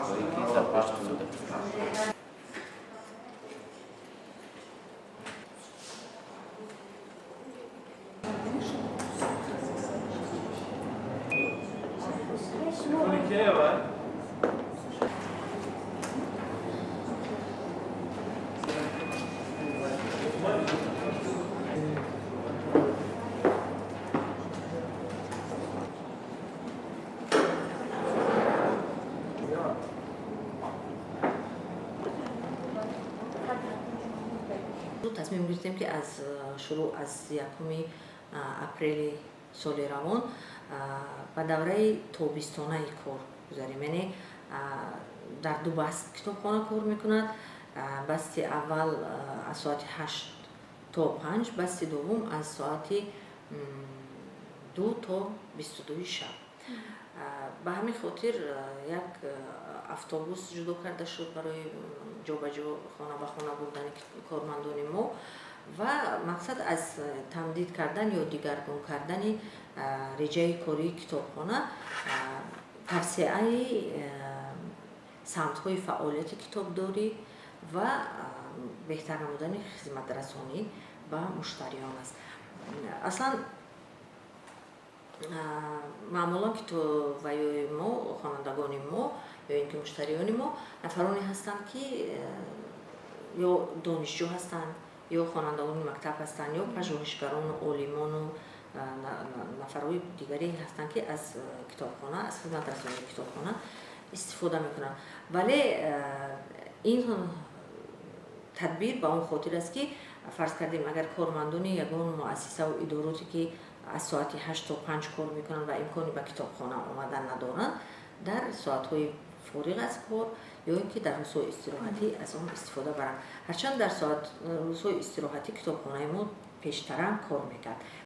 ҳавое ки дар пешт афзода мешавад. تصمیم گرفتیم که از شروع از 1 اپریل سال روان به دوره تابستانه کار گذاریم. یعنی در 2 بست کتابخانه کار میکند. بست اول از ساعت 8 تا 5، بست دوم از ساعت 2 تا 22 شب. به همین خاطر یک اتوبوس جدا کرده شد برای جابجا خانه به خانه بردن کارمندان ما و مقصد از تمدید کردن یا دیگرگون کردن رجای کاری کتابخانه، توسعه سمت‌های فعالیت کتابداری و بهتر نمودن خدمت رسانی به مشتریان است. اصلا معمولا کتاب‌های ما، خوانندگان ما یا اینکه مشتریان ما نفرانی هستند که یا دانشجو هستند یا خوانندگان مکتب هستند یا پژوهشگران و عالمان و نفرهای دیگری هستند که از کتابخانه، از خدمت رسانی کتابخانه استفاده میکنند. ولی این تدبیر به اون خاطر است که فرض کردیم اگر کارمندان یگان مؤسسه و اداراتی که از ساعت 8 تا 5 کار میکنن و امکانی به کتابخانه آمدن ندارن، در ساعت‌های فارغ از کار یا اینکه در روزهای استراحتی از آن استفاده برند. هرچند در روزهای استراحتی کتابخانه ما پیشترم کار میکرد،